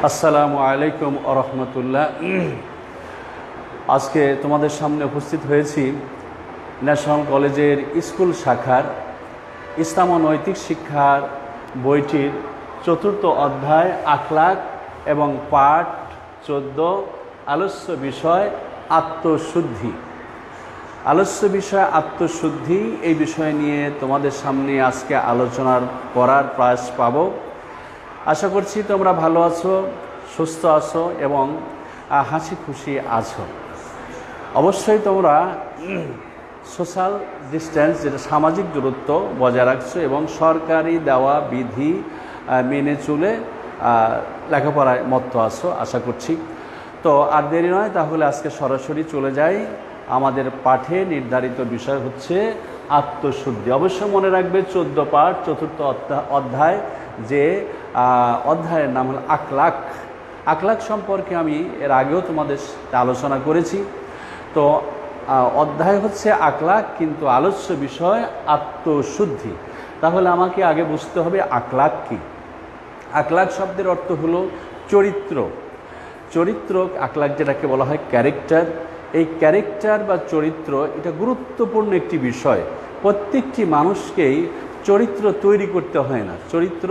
আসসালামু আলাইকুম আরহামতুল্লাহ। আজকে তোমাদের সামনে উপস্থিত হয়েছি ন্যাশনাল কলেজের স্কুল শাখার ইসলাম ও নৈতিক শিক্ষার বইটির ৪র্থ অধ্যায় আখলাক এবং পাঠ ১৪ আলস্য বিষয় আত্মশুদ্ধি। আলস্য বিষয় আত্মশুদ্ধি এই বিষয় নিয়ে তোমাদের সামনে আজকে আলোচনার করার প্রয়াস পাব। আশা করছি তোমরা ভালো আছো, সুস্থ আছো এবং হাসি খুশি আছো। অবশ্যই তোমরা সোশ্যাল ডিস্ট্যান্স, যেটা সামাজিক দূরত্ব বজায় রাখছো এবং সরকারি দেওয়া বিধি মেনে চলে লেখাপড়ায় মত্ত আছো আশা করছি। তো আর দেরি নয়, তাহলে আজকে সরাসরি চলে যাই। আমাদের পাঠে নির্ধারিত বিষয় হচ্ছে আত্মশুদ্ধি। অবশ্যই মনে রাখবে ১৪ পাঠ ৪র্থ অধ্যায়, যে অধ্যায়ের নাম হল আখলাক। আখলাক সম্পর্কে আমি এর আগেও তোমাদের সাথে আলোচনা করেছি। তো অধ্যায় হচ্ছে আখলাক, কিন্তু আলোচ্য বিষয় আত্মশুদ্ধি। তাহলে আমাকে আগে বুঝতে হবে আখলাক কি। আখলাক শব্দের অর্থ হলো চরিত্র। চরিত্র, আখলাক যেটাকে বলা হয় ক্যারেক্টার। এই ক্যারেক্টার বা চরিত্র এটা গুরুত্বপূর্ণ একটি বিষয়। প্রত্যেকটি মানুষকেই চরিত্র তৈরি করতে হয় না, চরিত্র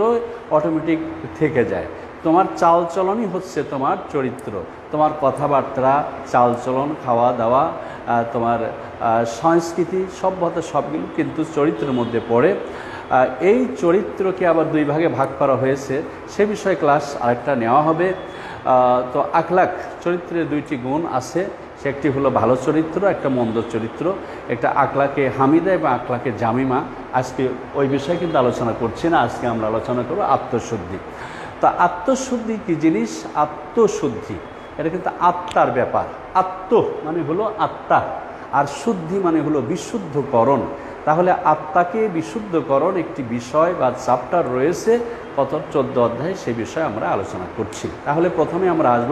অটোমেটিক থেকে যায়। তোমার চালচলনই হচ্ছে তোমার চরিত্র। তোমার কথাবার্তা, চালচলন, খাওয়া দাওয়া, তোমার সংস্কৃতি, সভ্যতা সবগুলো কিন্তু চরিত্রের মধ্যে পড়ে। এই চরিত্রকে আবার দুই ভাগে ভাগ করা হয়েছে, সে বিষয়ে ক্লাস আরেকটা নেওয়া হবে। তো আখলাক, চরিত্রের দুইটি গুণ আছে, সে একটি হলো ভালো চরিত্র, একটা মন্দ চরিত্র। একটা আখলাকে হামিদা এবং আখলাকে জামিমা। আজকে ওই বিষয়ে কিন্তু আলোচনা করছি না, আজকে আমরা আলোচনা করব আত্মশুদ্ধি। তো আত্মশুদ্ধি কী জিনিস? আত্মশুদ্ধি এটা কিন্তু আত্মার ব্যাপার। আত্ম মানে হলো আত্মা, আর শুদ্ধি মানে হলো বিশুদ্ধকরণ। তাহলে আত্মাকে বিশুদ্ধকরণ একটি বিষয় বা চ্যাপ্টার রয়েছে কত ১৪ অধ্যায়, সে বিষয়ে আমরা আলোচনা করছি। তাহলে প্রথমে আমরা আসব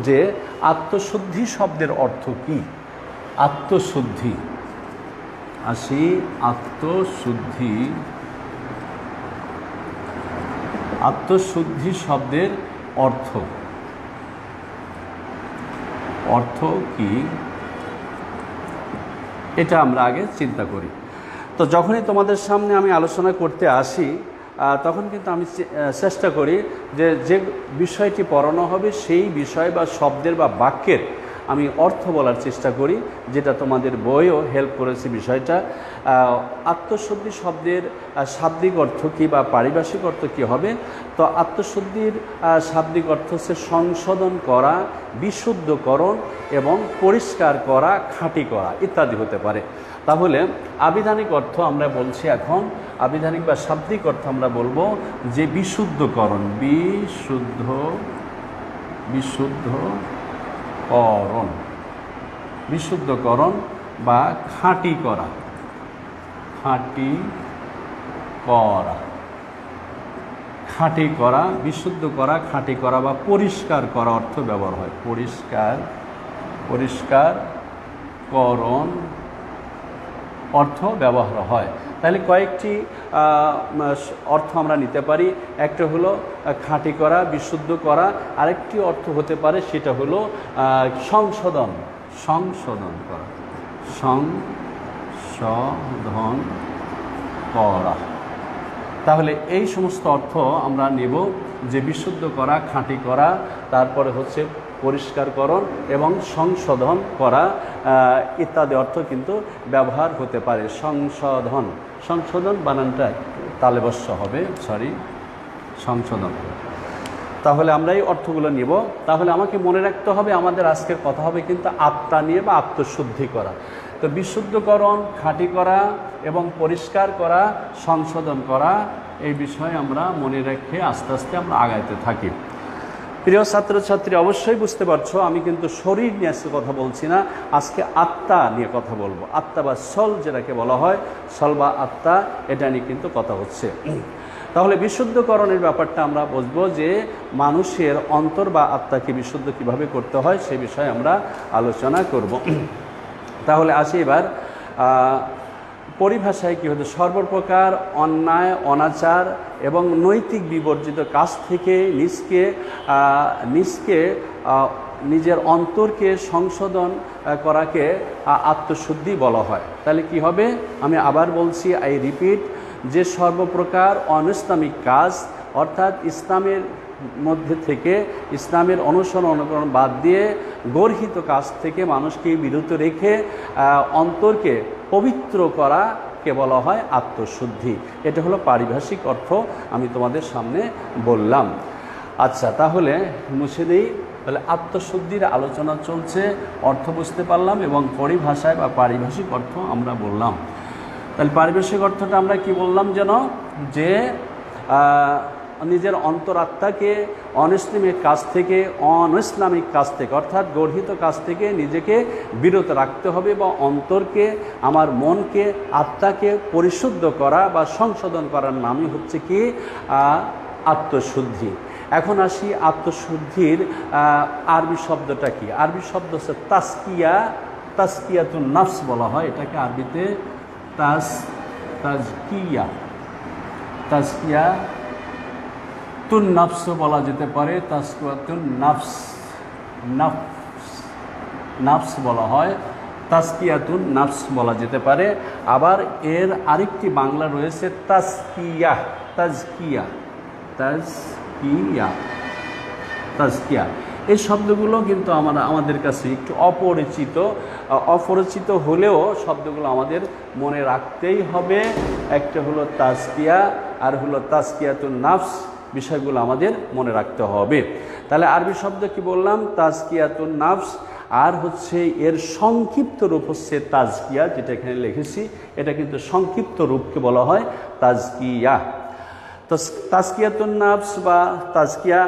যে আত্মশুদ্ধি শব্দের অর্থ কি। আত্মশুদ্ধি আসি। আত্মশুদ্ধি, আত্মশুদ্ধি শব্দের অর্থ কি এটা আমরা আগে চিন্তা করি। তো যখনই তোমাদের সামনে আমি আলোচনা করতে আসি, তখন কিন্তু আমি চেষ্টা করি যে বিষয়টি পড়ানো হবে সেই বিষয় বা শব্দের বা বাক্যের আমি অর্থ বলার চেষ্টা করি, যেটা তোমাদের বইও হেল্প করেছে বিষয়টা। আত্মশুদ্ধি শব্দের শাব্দিক অর্থ কী বা পারিভাষিক অর্থ কী হবে? তো আত্মশুদ্ধির শাব্দিক অর্থ হচ্ছে সংশোধন করা, বিশুদ্ধকরণ এবং পরিষ্কার করা, খাঁটি করা ইত্যাদি হতে পারে। তাহলে আবিধানিক অর্থ আমরা বলছি এখন, আবিধানিক বা শাব্দিক অর্থ আমরা বলবো যে বিশুদ্ধকরণ। বিশুদ্ধকরণ বা খাঁটি করা। বিশুদ্ধ করা, খাঁটি করা বা পরিষ্কার করা অর্থ ব্যবহার হয়। পরিষ্কারকরণ অর্থ ব্যবহার হয়। তাহলে কয়েকটি অর্থ আমরা নিতে পারি। একটা হলো খাঁটি করা, বিশুদ্ধ করা। আরেকটি অর্থ হতে পারে, সেটা হলো সংশোধন করা। তাহলে এই সমস্ত অর্থ আমরা নেব, যে বিশুদ্ধ করা, খাঁটি করা, তারপরে হচ্ছে পরিষ্কারকরণ এবং সংশোধন করা ইত্যাদি অর্থ কিন্তু ব্যবহার হতে পারে। সংশোধন বানানটা তালেবস্য হবে, সংশোধন। তাহলে আমরা এই অর্থগুলো নিব। তাহলে আমাকে মনে রাখতে হবে, আমাদের আজকের কথা হবে কিন্তু আত্মা নিয়ে বা আত্মশুদ্ধি করা। তো বিশুদ্ধকরণ, খাঁটি করা এবং পরিষ্কার করা, সংশোধন করা, এই বিষয়ে আমরা মনে রেখে আস্তে আস্তে আমরা আগাইতে থাকি। প্রিয় ছাত্রছাত্রী, অবশ্যই বুঝতে পারছো আমি কিন্তু শরীর নিয়ে আজকে কথা বলছি না, আজকে আত্মা নিয়ে কথা বলবো। আত্মা বা সল যেটাকে বলা হয়, সল বা আত্মা, এটা নিয়ে কিন্তু কথা হচ্ছে। তাহলে বিশুদ্ধকরণের ব্যাপারটা আমরা বুঝবো, যে মানুষের অন্তর বা আত্মাকে বিশুদ্ধ কিভাবে করতে হয় সে বিষয়ে আমরা আলোচনা করব। তাহলে আসি এবার পরিভাষায় কী হতো, সর্বপ্রকার অন্যায় অনাচার এবং নৈতিক বিবর্জিত কাজ থেকে নিজের অন্তরকে সংশোধন করাকে আত্মশুদ্ধি বলা হয়। তাহলে কি হবে, আমি আবার বলছি, আই রিপিট, যে সর্বপ্রকার অনইসলামিক কাজ অর্থাৎ ইসলামের মধ্যে থেকে, ইসলামের অনুকরণ বাদ দিয়ে গর্হিত কাজ থেকে মানুষকে বিরত রেখে অন্তরকে পবিত্র করাকে বলা হয় আত্মশুদ্ধি। এটা হলো পারিভাষিক অর্থ, আমি তোমাদের সামনে বললাম। আচ্ছা, তাহলে মুছে দিই। তাহলে আত্মশুদ্ধির আলোচনা চলছে, অর্থ বুঝতে পারলাম এবং পরিভাষায় বা পারিভাষিক অর্থ আমরা বললাম। তাহলে পারিভাষিক অর্থটা আমরা কি বললাম যেন, যে নিজের অন্তরাত্মাকে অনইসলামিক কাজ থেকে অর্থাৎ গর্হিত কাজ থেকে নিজেকে বিরত রাখতে হবে, বা অন্তরকে, আমার মনকে, আত্মাকে পরিশুদ্ধ করা বা সংশোধন করার নামই হচ্ছে কি আত্মশুদ্ধি। এখন আসি আত্মশুদ্ধির আরবি শব্দটা কি। আরবি শব্দ হচ্ছে তাজকিয়াতুন নাফস বলা হয় এটাকে আরবিতে। তাজকিয়াতুন নাফস বলা যেতে পারে, তাজকিয়াতুন নাফস বলা হয়, তাজকিয়াতুন নাফস বলা যেতে পারে। আবার এর আরেকটি বাংলা রয়েছে তাজকিয়া। এই শব্দগুলো কিন্তু আমাদের কাছে একটু অপরিচিত হলেও শব্দগুলো আমাদের মনে রাখতেই হবে। একটা হলো তাজকিয়া আর হলো তাজকিয়াতুন নাফস, বিষয়গুলো আমাদের মনে রাখতে হবে। তাহলে আরবি শব্দ কি বললাম, তাজকিয়াতুন নাফস, আর হচ্ছে এর সংক্ষিপ্ত রূপ হচ্ছে তাজকিয়া, যেটা এখানে লিখেছি, এটা কিন্তু সংক্ষিপ্ত রূপকে বলা হয় তাজকিয়া। তো তাজকিয়াতুন নাফস বা তাজকিয়া,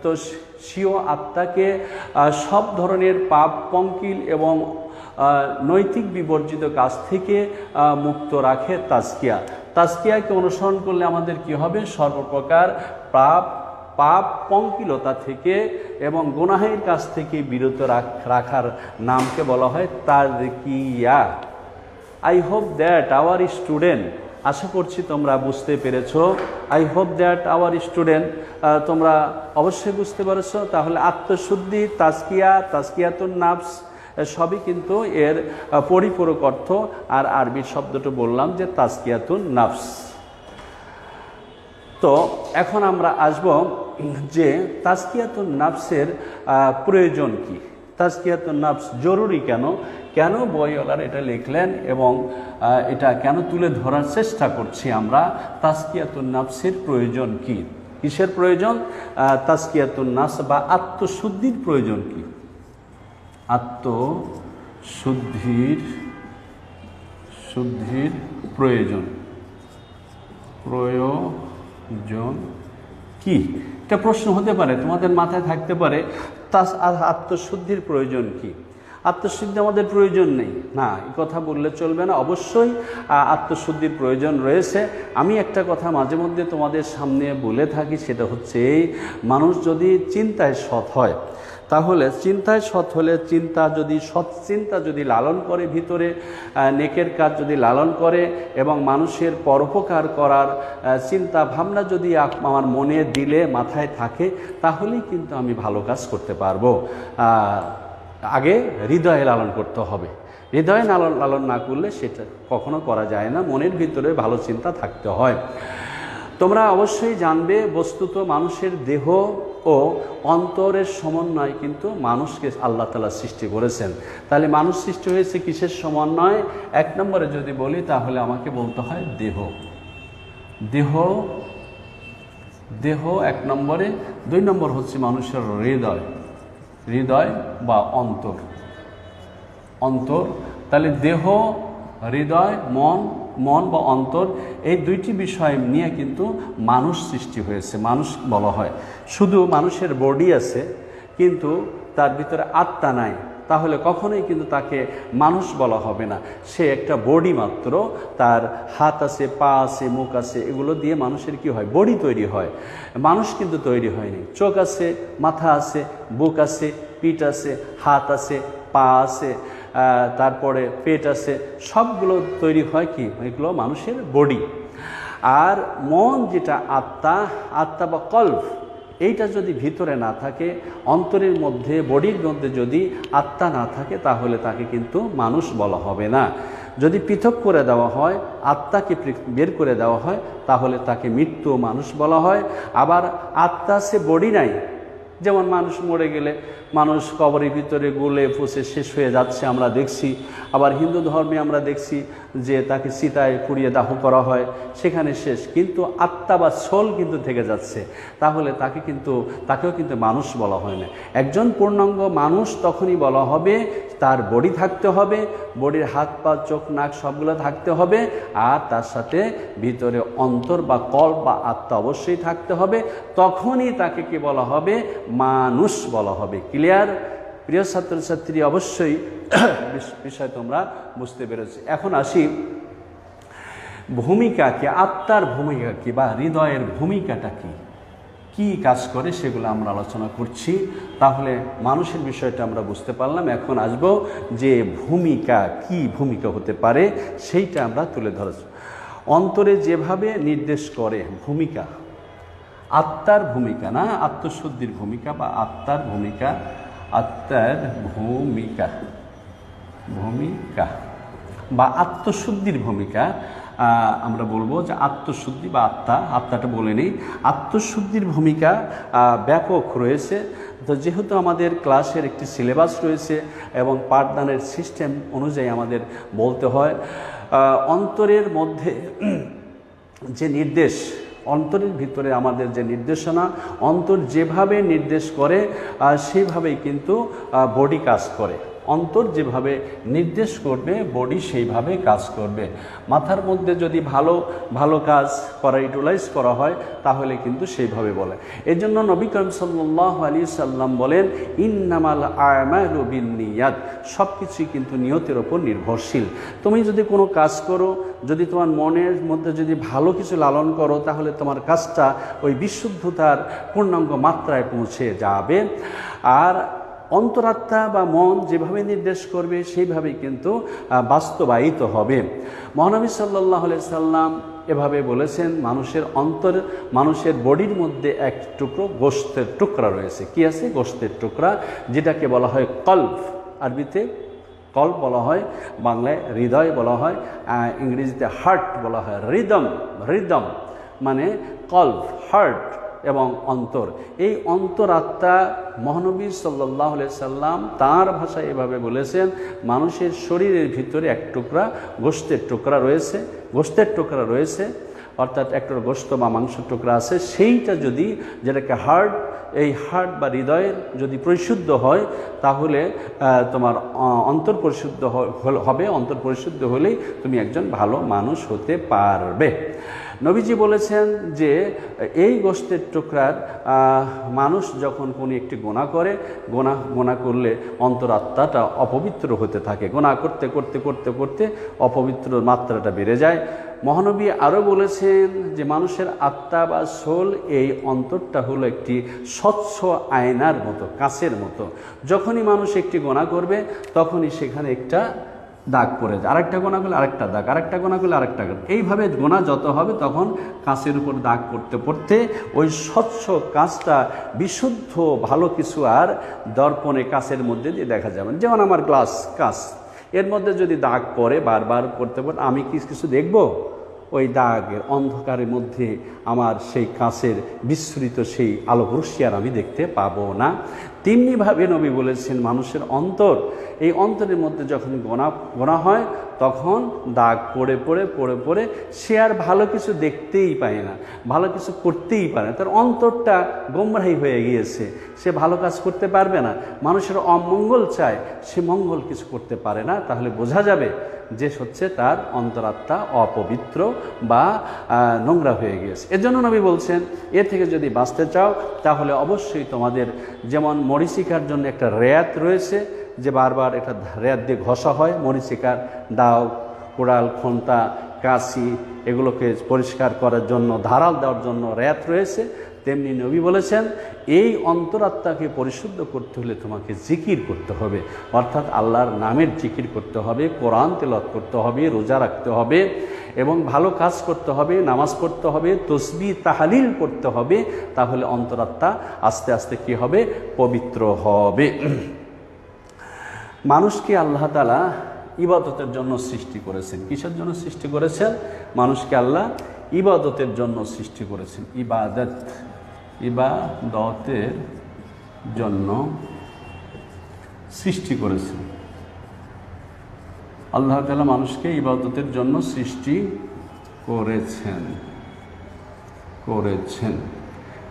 তো স্বীয় আত্মাকে সব ধরনের পাপ, পঙ্কিল এবং নৈতিক বিবর্জিত কাজ থেকে মুক্ত রাখে তাজকিয়াকে অনুসরণ করলে আমাদের কি হবে, সর্বপ্রকার পাপ পঙ্কিলতা থেকে এবং গুনাহের কাছ থেকে বিরত রাখার নামকে বলা হয় তাজকিয়া। I hope that our student, আশা করছি তোমরা বুঝতে পেরেছো। I hope that our student, তোমরা অবশ্যই বুঝতে পেরেছো। তাহলে আত্মশুদ্ধি, তাজকিয়াতুন নাফস সবই কিন্তু এর পরিপূরক অর্থ। আর আরবির শব্দটা বললাম যে তাজকিয়াতুন নাফস। তো এখন আমরা আসব যে তাজকিয়াতুন নাফসের প্রয়োজন কি, তাজকিয়াতুন নাফস জরুরি কেন বইওয়ালার এটা লিখলেন এবং এটা কেন তুলে ধরার চেষ্টা করছি আমরা। তাজকিয়াতুন নাফসের প্রয়োজন কি, কিসের প্রয়োজন, তাজকিয়াতুন নাফস বা আত্মশুদ্ধির প্রয়োজন কি, আত্মশুদ্ধির প্রয়োজন কি, এটা প্রশ্ন হতে পারে, তোমাদের মাথায় থাকতে পারে আত্মশুদ্ধির প্রয়োজন কি। আত্মশুদ্ধি আমাদের প্রয়োজন নেই না, এই কথা বললে চলবে না। অবশ্যই আত্মশুদ্ধির প্রয়োজন রয়েছে। আমি একটা কথা মাঝে মধ্যে তোমাদের সামনে বলে থাকি, সেটা হচ্ছে এই, মানুষ যদি চিন্তায় সৎ হয়, তাহলে চিন্তায় সৎ হলে সৎ চিন্তা যদি লালন করে, ভিতরে নেকের কাজ যদি লালন করে এবং মানুষের পরোপকার করার চিন্তা ভাবনা যদি আমার মনে দিলে মাথায় থাকে, তাহলেই কিন্তু আমি ভালো কাজ করতে পারবো। আগে হৃদয়ে লালন করতে হবে, হৃদয়ে লালন না করলে সেটা কখনো করা যায় না। মনের ভিতরে ভালো চিন্তা থাকতে হয়। তোমরা অবশ্যই জানবে, বস্তুত মানুষের দেহ ও অন্তরের সমন্বয় কিন্তু মানুষকে আল্লাহ তাআলা সৃষ্টি করেছেন। তাহলে মানুষ সৃষ্টি হয়েছে কিসের সমন্বয়? এক নম্বরে যদি বলি তাহলে আমাকে বলতে হয় দেহ এক নম্বরে, দুই নম্বর হচ্ছে মানুষের হৃদয় বা অন্তর। তাহলে দেহ, হৃদয়, মন বা অন্তর, এই দুইটি বিষয় নিয়ে কিন্তু মানুষ সৃষ্টি হয়েছে, মানুষ বলা হয়। শুধু মানুষের বডি আছে কিন্তু তার ভিতরে আত্মা নাই, তাহলে কখনোই কিন্তু তাকে মানুষ বলা হবে না। সে একটা বডি মাত্র, তার হাত আছে, পা আছে, মুখ আছে, এগুলো দিয়ে মানুষের কি হয়, বডি তৈরি হয়। মানুষ কিন্তু তৈরি হয়নি। চোখ আছে, মাথা আছে, বুক আছে, পিঠ আছে, হাত আছে, পা আছে, তারপরে পেট আছে, সবগুলো তৈরি হয় কি, এগুলো মানুষের বডি। আর মন যেটা আত্মা বা কল্প, এইটা যদি ভিতরে না থাকে, অন্তরের মধ্যে বডির মধ্যে যদি আত্মা না থাকে, তাহলে তাকে কিন্তু মানুষ বলা হবে না। যদি পৃথক করে দেওয়া হয়, আত্মাকে বের করে দেওয়া হয়, তাহলে তাকে মৃত্যু মানুষ বলা হয়। আবার আত্মা সে বডি নাই, যেমন মানুষ মরে গেলে মানুষ কবরের ভিতরে গলে পচে শেষ হয়ে যাচ্ছে আমরা দেখছি। আবার হিন্দু ধর্মে আমরা দেখছি যে তাকে চিতায় পুড়িয়ে দাহ করা হয়, সেখানে শেষ, কিন্তু আত্মা বা সোল কিন্তু থেকে যাচ্ছে। তাহলে তাকেও কিন্তু মানুষ বলা হয় না। একজন পূর্ণাঙ্গ মানুষ তখনই বলা হবে তার বডি থাকতে হবে, বডির হাত পা চোখ নাক সবগুলো থাকতে হবে, আর তার সাথে ভিতরে অন্তর বা কল্প বা আত্মা অবশ্যই থাকতে হবে। তখনই তাকে কি বলা হবে, মানুষ বলা হবে। ক্লিয়ার? প্রিয় ছাত্রছাত্রী, অবশ্যই বিষয় তোমরা বুঝতে পেরেছি। এখন আসি ভূমিকা কি, আত্মার ভূমিকা কি বা হৃদয়ের ভূমিকাটা কি, কি কাজ করে, সেগুলো আমরা আলোচনা করছি। তাহলে মানুষের বিষয়টা আমরা বুঝতে পারলাম। এখন আসব যে ভূমিকা, কি ভূমিকা হতে পারে সেইটা আমরা তুলে ধরছি। অন্তরে যেভাবে নির্দেশ করে ভূমিকা, আত্মার ভূমিকা না, আত্মশুদ্ধির ভূমিকা বা আত্মার ভূমিকা, আত্মার ভূমিকা বা আত্মশুদ্ধির ভূমিকা। আমরা বলবো যে আত্মশুদ্ধি বা আত্মাটা বলে নেই। আত্মশুদ্ধির ভূমিকা ব্যাপক রয়েছে। তো যেহেতু আমাদের ক্লাসের একটি সিলেবাস রয়েছে এবং পাঠদানের সিস্টেম অনুযায়ী আমাদের বলতে হয়, অন্তরের মধ্যে যে নির্দেশ, অন্তরের ভিতরে আমাদের যে নির্দেশনা, অন্তর যেভাবে নির্দেশ করে সেইভাবেই কিন্তু বডি কাজ করে। অন্তর যেভাবে নির্দেশ করবে, বডি সেইভাবে কাজ করবে। মাথার মধ্যে যদি ভালো কাজ করা ইউটিলাইজ করা হয়, তাহলে কিন্তু সেইভাবে বলে। এই জন্য নবী করিম সাল্লাল্লাহু আলাইহি সাল্লাম বলেন, ইন্নামাল আমালু বিন্নিয়াত, সব কিছুই কিন্তু নিয়তের ওপর নির্ভরশীল। তুমি যদি কোনো কাজ করো, যদি তোমার মনের মধ্যে যদি ভালো কিছু লালন করো, তাহলে তোমার কাজটা ওই বিশুদ্ধতার পূর্ণাঙ্গ মাত্রায় পৌঁছে যাবে। আর অন্তরাত্মা বা মন যেভাবে নির্দেশ করবে সেইভাবেই কিন্তু বাস্তবায়িত হবে। মহানবী সাল্লাল্লাহু আলাইহি সাল্লাম এভাবে বলেছেন, মানুষের বডির মধ্যে এক টুকরো গোশতের টুকরা রয়েছে। কি আছে? গোশতের টুকরা, যেটাকে বলা হয় কল্ব। আরবিতে কল্ব বলা হয়, বাংলায় হৃদয় বলা হয়, ইংরেজিতে হার্ট বলা হয়। রিদম মানে কল্ব, হার্ট এবং অন্তর। এই অন্তরাত্মা মহানবী সাল্লাল্লাহু আলাইহি সাল্লাম তাঁর ভাষায় এভাবে বলেছেন, মানুষের শরীরের ভিতরে এক টুকরা গোশতের টুকরা রয়েছে, অর্থাৎ একটা গোশত বা মাংসের টুকরা আছে। সেইটা যদি, যেটাকে হার্ট, এই হার্ট বা হৃদয়ের যদি পরিশুদ্ধ হয়, তাহলে তোমার অন্তর পরিশুদ্ধ হবে। অন্তর পরিশুদ্ধ হলেই তুমি একজন ভালো মানুষ হতে পারবে। নবীজি বলেছেন যে এই গোশতের টুকরার মানুষ যখন কোনো একটি গোনা করে, গোনা করলে অন্তরাত্মাটা অপবিত্র হতে থাকে। গোনা করতে করতে করতে করতে অপবিত্র মাত্রাটা বেড়ে যায়। মহানবী আরও বলেছেন যে মানুষের আত্মা বা সোল, এই অন্তরটা হলো একটি স্বচ্ছ আয়নার মতো, কাঁচের মতো। যখনই মানুষ একটি গোনা করবে, তখনই সেখানে একটা দাগ পড়ে যায়, আরেকটা গোনা করলে আরেকটা দাগ, আরেকটা গোনা করলে আরেকটা দাগ। এইভাবে গোনা যত হবে, তখন কাঁচের উপর দাগ পড়তে পড়তে ওই স্বচ্ছ কাঁচটা বিশুদ্ধ ভালো কিছু আর দর্পণে কাঁচের মধ্যে দিয়ে দেখা যাবে। যেমন আমার গ্লাস কাঁচ, এর মধ্যে যদি দাগ পড়ে বারবার করতে পড়ে, আমি কিছু দেখব? ওই দাগের অন্ধকারের মধ্যে আমার সেই কাঁচের বিস্তৃত সেই আলোক রশ্মি আর আমি দেখতে পাবো না। তেমনিভাবে নবী বলেছেন, মানুষের অন্তর, এই অন্তরের মধ্যে যখন গোনা হয়, তখন দাগ পড়ে পড়ে পড়ে পড়ে সে আর ভালো কিছু দেখতেই পায় না, ভালো কিছু করতেই পারে না। তার অন্তরটা গোমরাহী হয়ে গিয়েছে, সে ভালো কাজ করতে পারবে না। মানুষের অমঙ্গল চায়, সে মঙ্গল কিছু করতে পারে না। তাহলে বোঝা যাবে যে হচ্ছে তার অন্তরাত্মা অপবিত্র বা নোংরা হয়ে গিয়েছে। এর জন্য নবী বলছেন, এর থেকে যদি বাঁচতে চাও, তাহলে অবশ্যই তোমাদের যেমন মরিচিকার জন্য একটা রেয়াত রয়েছে, যে বারবার এটা রেয়াত দিয়ে ঘষা হয়। মরিচিকার দাও, কোড়াল, খন্তা, কাশি, এগুলোকে পরিষ্কার করার জন্য, ধারাল দেওয়ার জন্য রেয়াত রয়েছে। তেমনি নবী বলেছেন এই অন্তরাত্মাকে পরিশুদ্ধ করতে হলে তোমাকে জিকির করতে হবে, অর্থাৎ আল্লাহর নামের জিকির করতে হবে, কোরআন তেলাওয়াত করতে হবে, রোজা রাখতে হবে এবং ভালো কাজ করতে হবে, নামাজ পড়তে হবে, তসবিহ তাহলিল করতে হবে। তাহলে অন্তরাত্মা আস্তে আস্তে কি হবে? পবিত্র হবে। মানুষকে আল্লাহ তাআলা ইবাদতের জন্য সৃষ্টি করেছেন। কিসের জন্য সৃষ্টি করেছেন? মানুষকে আল্লাহ ইবাদতের জন্য সৃষ্টি করেছেন। ইবাদতের জন্য সৃষ্টি করেছেন। আল্লাহ তাআলা মানুষকে ইবাদতের জন্য সৃষ্টি করেছেন।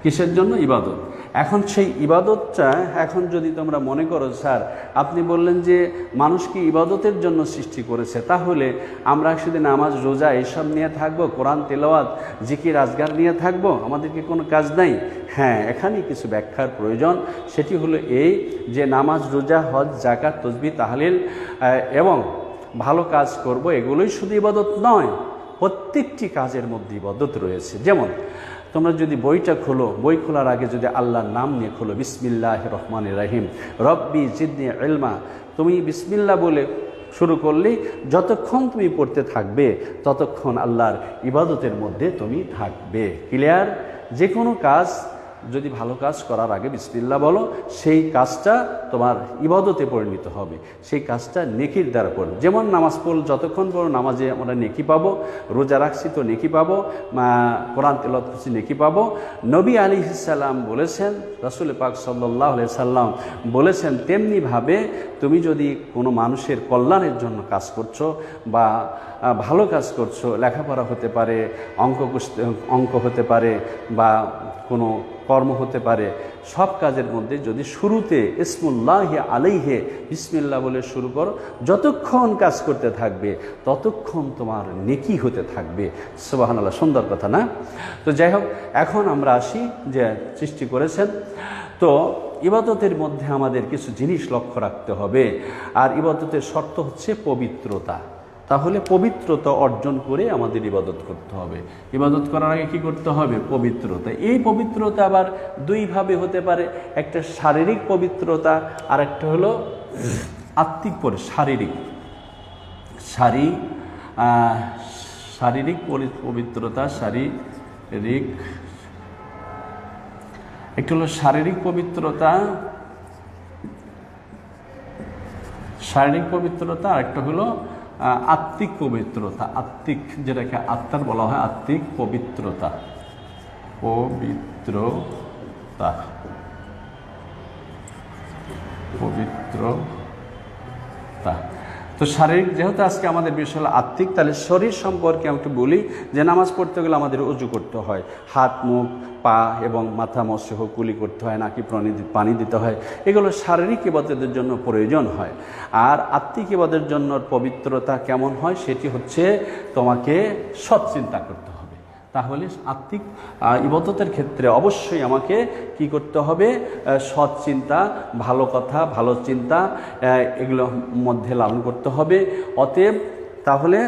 কিসের জন্য? ইবাদত। এখন সেই ইবাদতটা এখন যদি তোমরা মনে করো, স্যার আপনি বললেন যে মানুষকে ইবাদতের জন্য সৃষ্টি করেছে, তাহলে আমরা শুধু নামাজ রোজা এসব নিয়ে থাকবো, কোরআন তেলাওয়াত জিকির আজগার নিয়ে থাকবো, আমাদেরকে কোনো কাজ নাই? হ্যাঁ, এখানেই কিছু ব্যাখ্যার প্রয়োজন। সেটি হলো এই যে নামাজ রোজা হজ যাকাত তসবিহ তাহলিল এবং ভালো কাজ করব, এগুলোই শুধু ইবাদত নয়, প্রত্যেকটি কাজের মধ্যে ইবাদত রয়েছে। যেমন তোমরা যদি বইটা খোলো, বই খোলার আগে যদি আল্লাহর নাম নিয়ে খোলো, বিসমিল্লাহির রহমানির রহিম, রব্বি জিদনি ইলমা, তুমি বিসমিল্লাহ বলে শুরু করলেই যতক্ষণ তুমি পড়তে থাকবে ততক্ষণ আল্লাহর ইবাদতের মধ্যে তুমি থাকবে। ক্লিয়ার? যে কোনো কাজ যদি ভালো কাজ করার আগে বিসমিল্লাহ বলো, সেই কাজটা তোমার ইবাদতে পরিণত হবে, সেই কাজটা নেকির দ্বারা পড়বে। যেমন নামাজ পড়ল, যতক্ষণ পড়ো নামাজে আমরা নেকি পাবো, রোজা রাখছি তো নেকি পাবো, কোরআন তেলাওয়াত করছি নেকি পাবো। নবী আলাইহিস সালাম বলেছেন, রাসূল পাক সাল্লাল্লাহু আলাইহি সাল্লাম বলেছেন, তেমনিভাবে তুমি যদি কোনো মানুষের কল্যাণের জন্য কাজ করছো বা ভালো কাজ করছো, লেখাপড়া হতে পারে, অঙ্ক হতে পারে বা কোনো কর্ম হতে পারে, সব কাজের মধ্যে যদি শুরুতে ইসমুল্লাহি আলাইহি বিসমিল্লাহ বলে শুরু করো, যতক্ষণ কাজ করতে থাকবে ততক্ষণ তোমার নেকি হতে থাকবে। সুবহানাল্লাহ, সুন্দর কথা না? তো যাই হোক, এখন আমরা আসি যে সৃষ্টি করেছেন। তো ইবাদতের মধ্যে আমাদের কিছু জিনিস লক্ষ্য রাখতে হবে, আর ইবাদতের শর্ত হচ্ছে পবিত্রতা। তাহলে পবিত্রতা অর্জন করে আমাদের ইবাদত করতে হবে। ইবাদত করার আগে কি করতে হবে? পবিত্রতা। এই পবিত্রতা আবার দুইভাবে হতে পারে, একটা শারীরিক পবিত্রতা আর একটা হলো আত্মিক শারীরিক পবিত্রতা। একটা হলো শারীরিক পবিত্রতা, আর একটা হলো আত্মিক পবিত্রতা। আত্মিক, যেটাকে আত্মার বলা হয়, আত্মিক পবিত্রতা। তো শারীরিক, যেহেতু আজকে আমাদের বিষয় হলো আত্মিক, তাহলে শরীর সম্পর্কে আমি একটু বলি যে নামাজ পড়তে গেলে আমাদের ওযু করতে হয়, হাত মুখ পা এবং মাথা মস্তক কুলি করতে হয়, নাকি পানি দিতে হয়, এগুলো শারীরিক ইবাদতের জন্য প্রয়োজন হয়। আর আত্মিক ইবাদতের জন্য পবিত্রতা কেমন হয়? সেটি হচ্ছে তোমাকে সৎ চিন্তা করতে হবে। তাহলে আত্মিক ইবাদতের ক্ষেত্রে অবশ্যই আমাকে কি করতে হবে? সৎ চিন্তা, ভালো কথা, ভালো চিন্তা, এগুলো মধ্যে লালন করতে হবে। অতএব তাহলে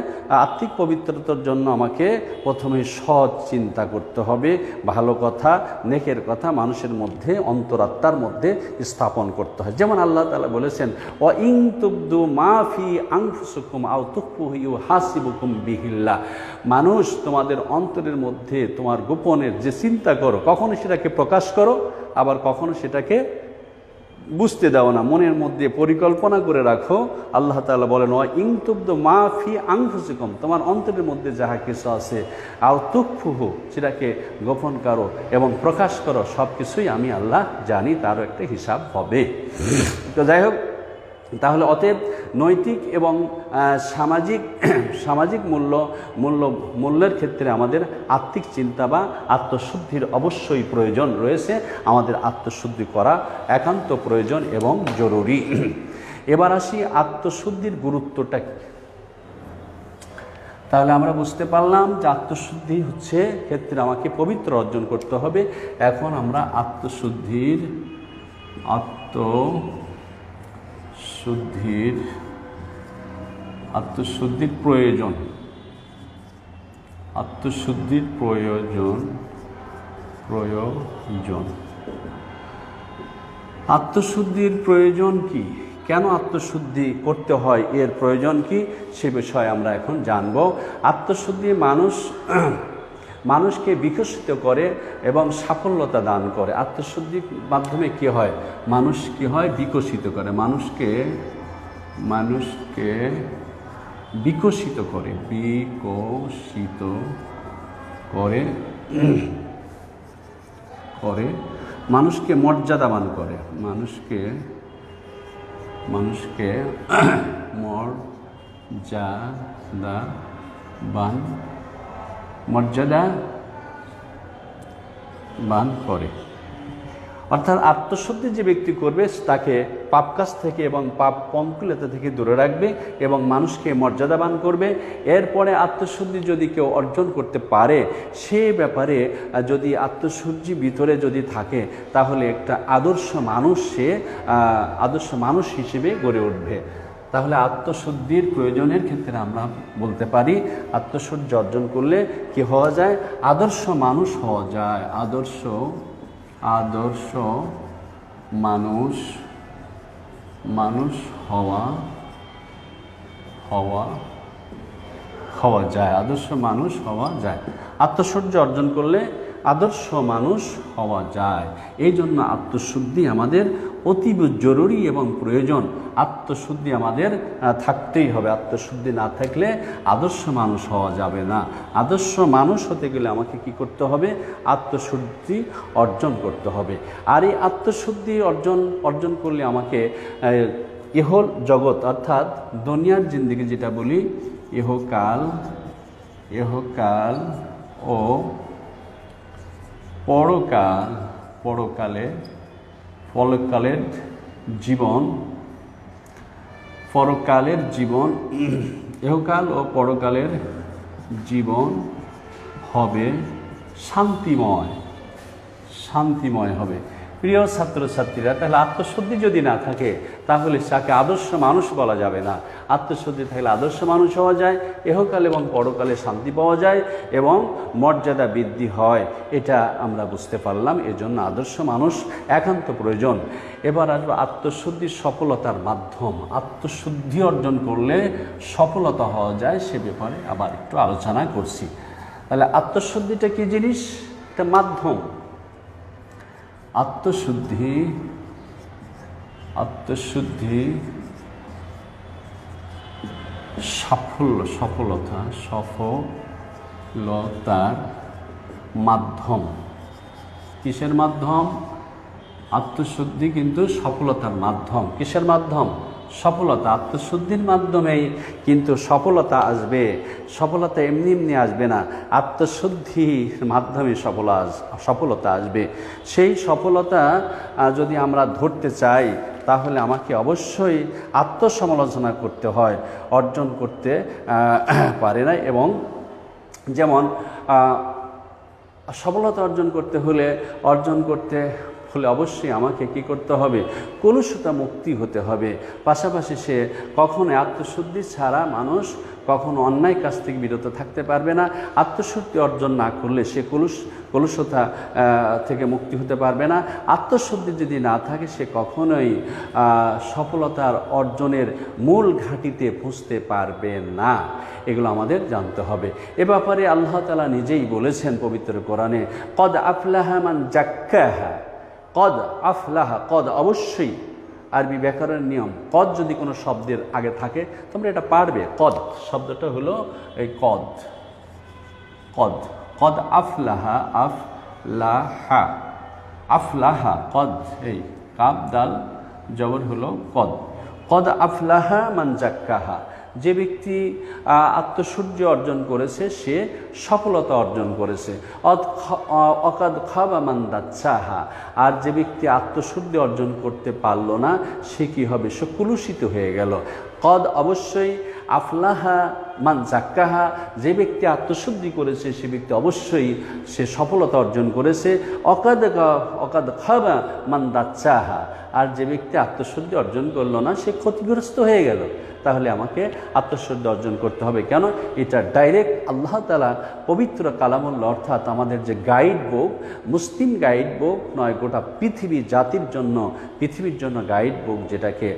আত্মিক পবিত্রতার জন্য আমাকে প্রথমে সৎ চিন্তা করতে হবে, ভালো কথা, নেকের কথা মানুষের মধ্যে, অন্তরাত্মার মধ্যে স্থাপন করতে হয়। যেমন আল্লাহ তাআলা বলেছেন, ওয়া ইন তুবদু মা ফি আনফুসিকুম আও তুখফুহু ইউহাসিবুকুম বিহিল্লাহ। মানুষ তোমাদের অন্তরের মধ্যে তোমার গোপনের যে চিন্তা করো, কখনো সেটাকে প্রকাশ করো, আবার কখনো সেটাকে বুঝতে দাও না, মনের মধ্যে পরিকল্পনা করে রাখো। আল্লাহ তাআলা বলেন, ওয়া ইন তুবদু মা ফি আনফুসিকুম, তোমার অন্তরের মধ্যে যাহা কিছু আছে, আও তুখফুহু, সেটাকে গোপন করো এবং প্রকাশ করো, সব কিছুই আমি আল্লাহ জানি, তারও একটা হিসাব হবে। তো যাই হোক, তাহলে অতএব নৈতিক এবং সামাজিক মূল্যের ক্ষেত্রে আমাদের আত্মিক চিন্তা বা আত্মশুদ্ধির অবশ্যই প্রয়োজন রয়েছে। আমাদের আত্মশুদ্ধি করা একান্ত প্রয়োজন এবং জরুরি। এবার আসি আত্মশুদ্ধির গুরুত্বটা কি। তাহলে আমরা বুঝতে পারলাম যে আত্মশুদ্ধি হচ্ছে ক্ষেত্রে আমাকে পবিত্র অর্জন করতে হবে। এখন আমরা আত্মশুদ্ধির প্রয়োজন। আত্মশুদ্ধির প্রয়োজন কি, কেন আত্মশুদ্ধি করতে হয়, এর প্রয়োজন কি, সে বিষয়ে আমরা এখন জানব। আত্মশুদ্ধি মানুষকে বিকশিত করে এবং সাফল্যতা দান করে। আত্মশুদ্ধির মাধ্যমে কি হয়, মানুষ কি হয়, বিকশিত করে, মানুষকে বিকশিত করে, মানুষকে মর্যাদাবান করে, মানুষকে মর্যাদাবান করে। অর্থাৎ আত্মশুদ্ধি যে ব্যক্তি করবে তাকে পাপ কাজ থেকে এবং পাপ পঙ্কুলতা থেকে দূরে রাখবে এবং মানুষকে মর্যাদাবান করবে। এরপরে আত্মশুদ্ধি যদি কেউ অর্জন করতে পারে, সে ব্যাপারে যদি আত্মশুদ্ধি ভিতরে যদি থাকে, তাহলে একটা আদর্শ মানুষ হিসেবে গড়ে উঠবে। তাহলে আত্মশুদ্ধির প্রয়োজনের ক্ষেত্রে আমরা বলতে পারি, আত্মশুদ্ধি অর্জন করলে কি হওয়া যায়, আদর্শ মানুষ হওয়া যায়। আদর্শ মানুষ হওয়া যায়, আদর্শ মানুষ হওয়া যায়। আত্মশুদ্ধি অর্জন করলে আদর্শ মানুষ হওয়া যায়। এই জন্য আত্মশুদ্ধি আমাদের অতীব জরুরি এবং প্রয়োজন। আত্মশুদ্ধি আমাদের থাকতেই হবে। আত্মশুদ্ধি না থাকলে আদর্শ মানুষ হওয়া যাবে না। আদর্শ মানুষ হতে গেলে আমাকে কি করতে হবে, আত্মশুদ্ধি অর্জন করতে হবে। আর এই আত্মশুদ্ধি অর্জন করলে আমাকে ইহল জগৎ অর্থাৎ দুনিয়ার জিন্দেগি যেটা বলি, ইহকাল ও পরকালের জীবন, ইহকাল ও পরকালের জীবন হবে শান্তিময় হবে। প্রিয় ছাত্রছাত্রীরা, তাহলে আত্মশুদ্ধি যদি না থাকে তাহলে তাকে আদর্শ মানুষ বলা যাবে না। আত্মশুদ্ধি থাকলে আদর্শ মানুষ হওয়া যায়, ইহকাল এবং পরকালে শান্তি পাওয়া যায় এবং মর্যাদা বৃদ্ধি হয়। এটা আমরা বুঝতে পারলাম। এজন্য আদর্শ মানুষ একান্ত প্রয়োজন। এবার আসবো আত্মশুদ্ধির সফলতার মাধ্যম। আত্মশুদ্ধি অর্জন করলে সফলতা হওয়া যায়, সে ব্যাপারে আবার একটু আলোচনা করছি। তাহলে আত্মশুদ্ধিটা কি জিনিস, একটা মাধ্যম। আত্মশুদ্ধি সফলতার মাধ্যম। কিসের মাধ্যম? আত্মশুদ্ধি কিন্তু সফলতার মাধ্যম। কিসের মাধ্যম? সফলতা। আত্মশুদ্ধির মাধ্যমেই কিন্তু সফলতা আসবে। সফলতা এমনি আসবে না, আত্মশুদ্ধির মাধ্যমে সফলতা আসবে। সেই সফলতা যদি আমরা ধরতে চাই তাহলে আমাকে অবশ্যই আত্মসমালোচনা করতে হয়, অর্জন করতে পারে না। এবং যেমন সফলতা অর্জন করতে হলে অবশ্যই আমাকে কি করতে হবে, কলুষতা মুক্তি হতে হবে। পাশাপাশি সে কখনো আত্মশুদ্ধি ছাড়া মানুষ কখনো অন্যায় কাজ থেকে বিরত থাকতে পারবে না। আত্মশুদ্ধি অর্জন না করলে সে কলুষতা থেকে মুক্তি হতে পারবে না। আত্মশুদ্ধি যদি না থাকে সে কখনোই সফলতার অর্জনের মূল ঘাঁটিতে পৌঁছতে পারবে না। এগুলো আমাদের জানতে হবে। এ ব্যাপারে আল্লাহ তাআলা নিজেই বলেছেন পবিত্র কোরআনে, কদ আফলাহা মান জাক্কাহা। কদ আফলাহা, কদ অবশ্যই, আরবি ব্যাকরণের নিয়ম, কদ যদি কোনো শব্দের আগে থাকে তোমরা এটা পারবে। কদ শব্দটা হলো এই কদ, কদ আফলাহা, আফলাহা কদ, এই কাব দাল জবর হলো কদ আফলাহা মান জাক্কাহা। যে ব্যক্তি আত্মশুদ্ধি অর্জন করেছে সে সফলতা অর্জন করেছে। অকাদ খাবা মান দাচ্ছাহা। আর যে ব্যক্তি আত্মশুদ্ধি অর্জন করতে পারল না সে কি হবে, সে কুলুষিত হয়ে গেল। কদ অবশ্যই, আফলাহা মান জাক্কাহা, যে ব্যক্তি আত্মশুদ্ধি করেছে সে ব্যক্তি অবশ্যই সে সফলতা অর্জন করেছে। অকাদ খাবা মান দাচ্চাহা, আর যে ব্যক্তি আত্মশুদ্ধি অর্জন করলো না সে ক্ষতিগ্রস্ত হয়ে গেল। তাহলে আমাকে আত্মশুদ্ধি অর্জন করতে হবে। কেন? এটা ডাইরেক্ট আল্লাহ তাআলা পবিত্র কালামুল্লাহ, অর্থাৎ আমাদের যে গাইড বুক, মুসলিম গাইড বুক নয়, গোটা পৃথিবী জাতির জন্য, পৃথিবীর জন্য গাইড বুক, যেটাকে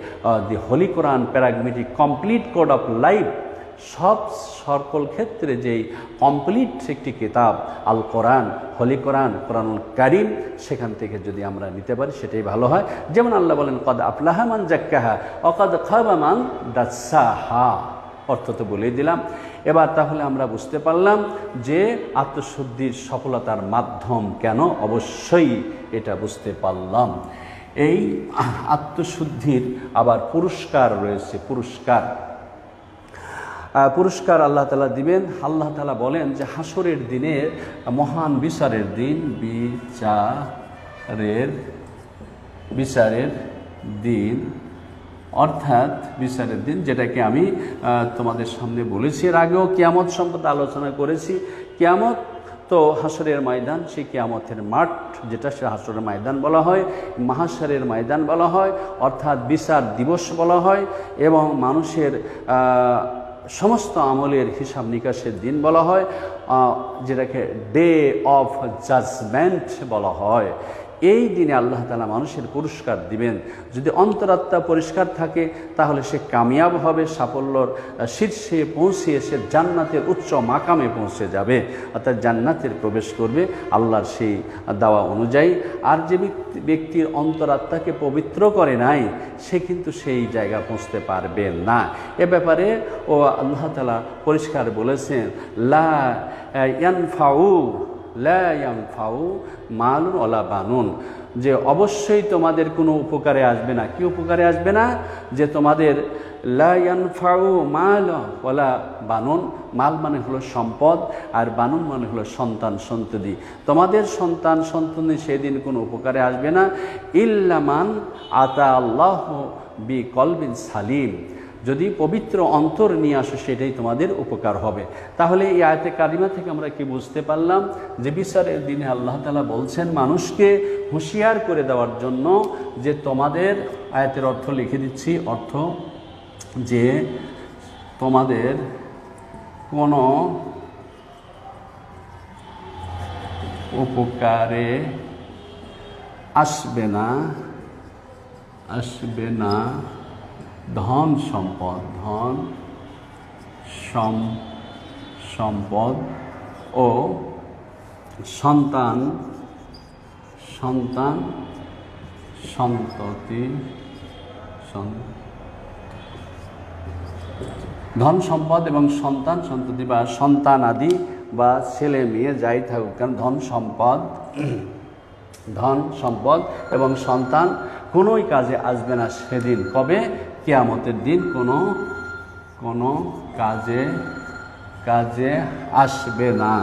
দি হোলি কোরআন প্যারাগমেটিক কমপ্লিট কোড অফ লাইফ, সব সকল ক্ষেত্রে যেই কমপ্লিট একটি কিতাব আল কোরআন, হোলি কোরআন, কোরআনুল কারীম, সেখান থেকে যদি আমরা নিতে পারি সেটাই ভালো হয়। যেমন আল্লাহ বলেন কদ আফলাহা মান জাক্কাহা ওয়া কদ খাবা মান দাসাহা, অর্থ তো বলেই দিলাম। এবার তাহলে আমরা বুঝতে পারলাম যে আত্মশুদ্ধির সফলতার মাধ্যম কেন, অবশ্যই এটা বুঝতে পারলাম। এই আত্মশুদ্ধির আবার পুরস্কার রয়েছে, পুরস্কার আল্লাহ তাআলা দিবেন। আল্লাহ তাআলা বলেন যে হাসরের দিনে, মহান বিচারের দিন, বিচারের দিন অর্থাৎ বিচারের দিন, যেটাকে আমি তোমাদের সামনে বলেছি, এর আগেও কিয়ামত সম্পর্কে আলোচনা করেছি। কিয়ামত তো হাসরের ময়দান, সেই কিয়ামতের মাঠ যেটা সে হাসরের ময়দান বলা হয়, মাহশরের ময়দান বলা হয়, অর্থাৎ বিচার দিবস বলা হয়, এবং মানুষের সমস্ত আমলের হিসাব নিকাশের দিন বলা হয়, যেটাকে ডে অফ জাজমেন্ট বলা হয়। এই দিনে আল্লাহ তাআলা মানুষের পুরস্কার দিবেন। যদি অন্তরাত্মা পরিষ্কার থাকে তাহলে সে কামিয়াব হবে, সাফল্যর শীর্ষে পৌঁছে সে জান্নাতের উচ্চ মাকামে পৌঁছে যাবে, অর্থাৎ জান্নাতের প্রবেশ করবে আল্লাহর সেই দেওয়া অনুযায়ী। আর যে ব্যক্তির অন্তরাত্মাকে পবিত্র করে নাই, সে কিন্তু সেই জায়গা পৌঁছতে পারবে না। এ ব্যাপারে ও আল্লাহ তাআলা পরিষ্কার বলেছেন, লা ইয়ানফাউ মালুন ওয়ালা বানুন, যে অবশ্যই তোমাদের কোনো উপকারে আসবে না। কি উপকারে আসবে না? যে তোমাদের লা ইয়ানফাউ মাল ওয়ালা বানুন, মাল মানে হলো সম্পদ, আর বানুন মানে হলো সন্তান সন্ততি। তোমাদের সন্তান সন্ততি সেদিন কোনো উপকারে আসবে না, ইল্লা মান আতা আল্লাহু বি কলবিন সালিম, যদি পবিত্র অন্তর নিয়ে আসো সেটাই তোমাদের উপকার হবে। তাহলে এই আয়াতে কারিমা থেকে আমরা কি বুঝতে পারলাম? যে বিচারের দিনে আল্লাহ তাআলা বলছেন মানুষকে হুঁশিয়ার করে দেওয়ার জন্য, যে তোমাদের, আয়াতের অর্থ লিখে দিচ্ছি, অর্থ যে তোমাদের কোনো উপকারে আসবে না ধন সম্পদ ও সন্তান সন্ততি, ধন সম্পদ এবং সন্তান সন্ততি বা সন্তান আদি বা ছেলে মেয়ে যাই থাকুক কারণ ধন সম্পদ এবং সন্তান কোনোই কাজে আসবে না সেদিন। কবে? কিয়ামতের দিন কোনো কাজে আসবে না।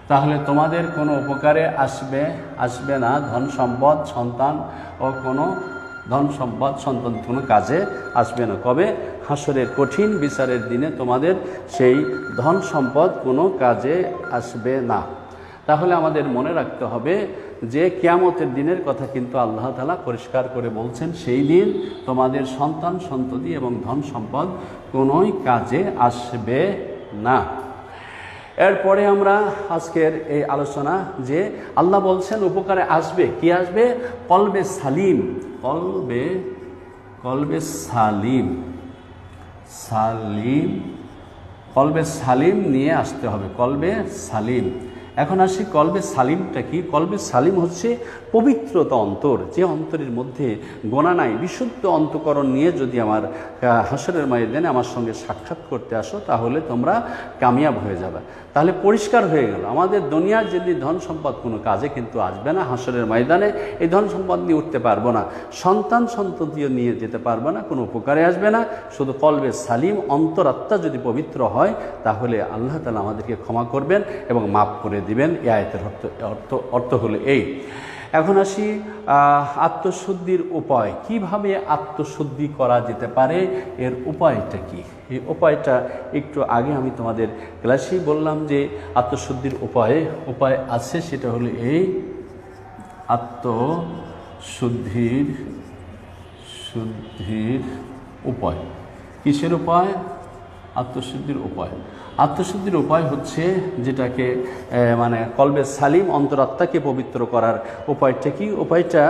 তাহলে তোমাদের কোনো উপকারে আসবে না ধন সম্পদ সন্তান ও কোনো ধন সম্পদ সন্তান কোনো কাজে আসবে না। কবে? হাসরের কঠিন বিচারের দিনে তোমাদের সেই ধন সম্পদ কোনো কাজে আসবে না। তাহলে আমাদের মনে রাখতে হবে যে কিয়ামতের দিনের কথা কিন্তু আল্লাহ তাআলা পরিষ্কার করে বলছেন, সেই দিন তোমাদের সন্তান সন্ততি এবং ধন সম্পদ কোনোই কাজে আসবে না। এরপরে আমরা আজকের এই আলোচনা, যে আল্লাহ বলছেন উপকারে আসবে। কি আসবে? কলবে সালিম নিয়ে আসতে হবে। কলবে সালিম। এখন আসি কলবে সালিমটা কি? কলবে সালিম হচ্ছে পবিত্রতা অন্তর, যে অন্তরের মধ্যে গোনা নাই। বিশুদ্ধ অন্তঃকরণ নিয়ে যদি আমার হাসরের ময়দানে আমার সঙ্গে সাক্ষাৎ করতে আসো তাহলে তোমরা কামিয়াব হয়ে যাবে। তাহলে পরিষ্কার হয়ে গেল আমাদের দুনিয়ার যদি ধন সম্পদ কোনো কাজে কিন্তু আসবে না। হাসরের ময়দানে এই ধন সম্পদ নিয়ে উঠতে পারবো না, সন্তান সন্ততিও নিয়ে যেতে পারবো না, কোনো উপকারে আসবে না। শুধু কলবে সালিম, অন্তরাত্মা যদি পবিত্র হয় তাহলে আল্লাহ তাআলা আমাদেরকে ক্ষমা করবেন এবং মাফ করে দিবেন। এই আয়াতের অর্থ হলো এই। এখন আসি আত্মশুদ্ধির উপায়। কিভাবে আত্মশুদ্ধি করা যেতে পারে, এর উপায়টা কি? এই উপায়টা একটু আগে আমি তোমাদের ক্লাসেই বললাম যে আত্মশুদ্ধির উপায় আছে, সেটা হলো এই আত্মশুদ্ধির উপায়। কিসের উপায়? আত্মশুদ্ধির উপায়। আত্মশুদ্ধির উপায় হচ্ছে যেটাকে মানে কলবে সালিম, অন্তরাত্মাকে পবিত্র করার উপায়টা কি? উপায়টা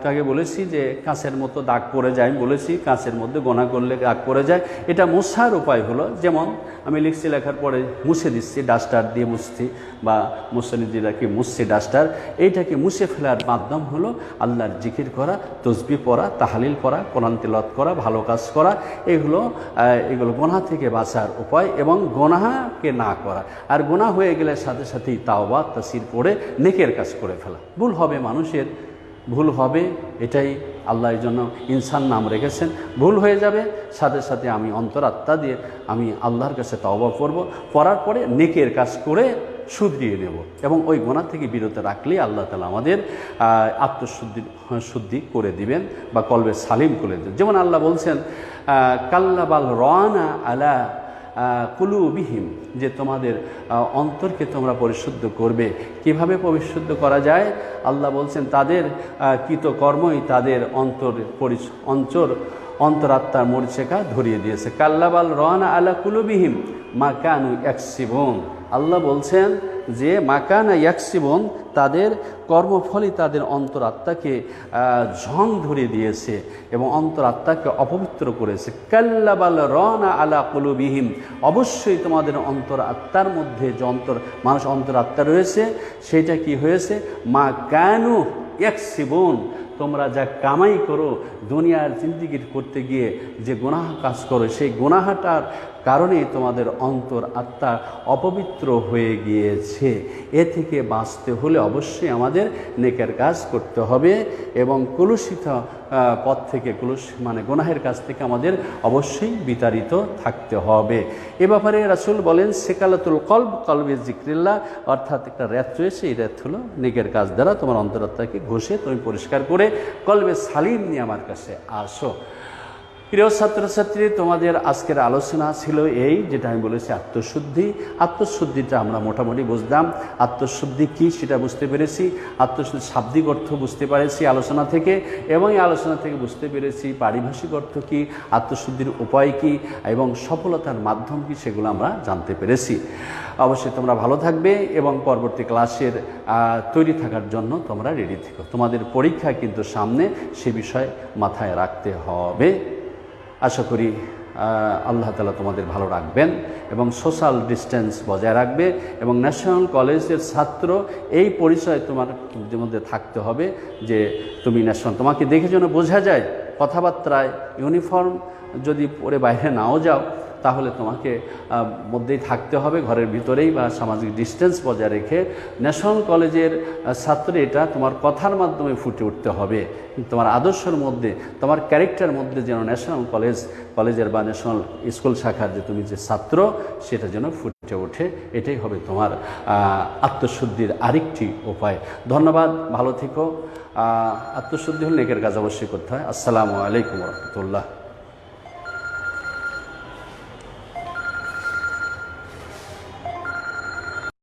তাকে বলেছি যে কাঁচের মতো দাগ পড়ে যায়। বলেছি কাঁচের মধ্যে গোনা করলে দাগ পড়ে যায়। এটা মোছার উপায় হলো, যেমন আমি লিখছি, লেখার পরে মুছে দিচ্ছি, ডাস্টার দিয়ে মুছছি বা মুসলিদিরাকে মুছছি ডাস্টার। এইটাকে মুছে ফেলার মাধ্যম হলো আল্লাহর জিকির করা, তসবিহ পড়া, তাহলিল পড়া, কোরআন তিলাওয়াত করা, ভালো কাজ করা। এগুলো গোনাহ থেকে বাঁচার উপায় এবং গোনাহকে না করা। আর গোনাহ হয়ে গেলে সাথে সাথেই তাওবা তাসির পড়ে নেকের কাজ করে ফেলা। ভুল হবে, মানুষের ভুল হবে, এটাই আল্লাহর জন্য ইনসান নাম রেখেছেন। ভুল হয়ে যাবে, সাথে সাথে আমি অন্তরাত্মা দিয়ে আমি আল্লাহর কাছে তাওবা করব, করার পরে নেকের কাজ করে শুধরিয়ে নেব এবং ওই গোনাহ থেকে বিরত রাখলেই আল্লাহ তাআলা আমাদের শুদ্ধি করে দিবেন বা কলবে সালিম করে দেবেন। যেমন আল্লাহ বলছেন কাল্লা বাল রানা আলা কুলুবিহিম, যে তোমাদের অন্তরকে তোমরা পরিশুদ্ধ করবে। কিভাবে পরিশুদ্ধ করা যায়? আল্লাহ বলছেন তাদের কৃতকর্মই তাদের অন্তরাত্মার মরিচেকা ধরিয়ে দিয়েছে। কাল্লাবাল রানা আলা কুলুবিহিম মা কানু ইয়াকসিবুন। আল্লাহ বলছেন যে মাকানা ইয়াকসিবুন, তাদের কর্মফলই তাদের অন্তরাত্মাকে ঝং ধরিয়ে দিয়েছে এবং অন্তরাত্মাকে অপবিত্র করেছে। কাল্লাবাল রানা আলা কুলুবিহিম, অবশ্যই তোমাদের অন্তরাত্মার মধ্যে যে মানুষ অন্তরাত্মা রয়েছে, সেটা কি হয়েছে? মা কানু ইয়াকসিবুন, তোমরা যা কামাই করো দুনিয়ার জিন্দিগির করতে গিয়ে যে গুনাহ কাজ করো, সেই গুনাহটার কারণে তোমাদের অন্তর আত্মা অপবিত্র হয়ে গিয়েছে। এ থেকে বাঁচতে হলে অবশ্যই আমাদের নেকের কাজ করতে হবে এবং কলুষিত পথ থেকে মানে গুনাহের কাছ থেকে আমাদের অবশ্যই বিতাড়িত থাকতে হবে। এ ব্যাপারে রাসূল বলেন সেকালাতুল কলবে জিক্রিল্লাহ, অর্থাৎ একটা রেত রয়েছে, এই রেত হলো নেকের কাজ দ্বারা তোমার অন্তরাত্মাকে ঘষে তুমি পরিষ্কার করে কলবে সালিম নিয়ে আমার কাছে আসো। প্রিয় ছাত্রছাত্রী, তোমাদের আজকের আলোচনা ছিল এই, যেটা আমি বলেছি আত্মশুদ্ধিটা আমরা মোটামুটি বুঝলাম। আত্মশুদ্ধি কী সেটা বুঝতে পেরেছি, আত্মশুদ্ধি শাব্দিক অর্থ বুঝতে পেরেছি আলোচনা থেকে, এবং এই আলোচনা থেকে বুঝতে পেরেছি পারিভাষিক অর্থ কী, আত্মশুদ্ধির উপায় কী এবং সফলতার মাধ্যম কী, সেগুলো আমরা জানতে পেরেছি। অবশ্যই তোমরা ভালো থাকবে এবং পরবর্তী ক্লাসের তৈরি থাকার জন্য তোমরা রেডি থেকো। তোমাদের পরীক্ষা কিন্তু সামনে, সে বিষয় মাথায় রাখতে হবে। আশা করি আল্লাহ তাআলা তোমাদের ভালো রাখবেন এবং সোশ্যাল ডিস্টেন্স বজায় রাখবে এবং ন্যাশনাল কলেজের ছাত্র এই পরিচয় তোমার মধ্যে থাকতে হবে যে তুমি ন্যাশনাল, তোমাকে দেখে যেন বোঝা যায় কথাবার্তায় ইউনিফর্ম যদি পরে বাইরে নাও যাও, তাহলে তোমাকে মধ্যেই থাকতে হবে, ঘরের ভিতরেই বা সামাজিক ডিস্টেন্স বজায় রেখে। ন্যাশনাল কলেজের ছাত্র, এটা তোমার কথার মাধ্যমে ফুটে উঠতে হবে, তোমার আদর্শের মধ্যে, তোমার ক্যারেক্টার মধ্যে যেন ন্যাশনাল কলেজের বা ন্যাশনাল স্কুল শাখার যে তুমি যে ছাত্র, সেটা যেন ফুটে ওঠে। এটাই হবে তোমার আত্মশুদ্ধির আরেকটি উপায়। ধন্যবাদ, ভালো থেকো। আত্মশুদ্ধি হলে নেকের কাজ অবশ্যই করতে হয়। আসসালামু আলাইকুম ওয়া রাহমাতুল্লাহ।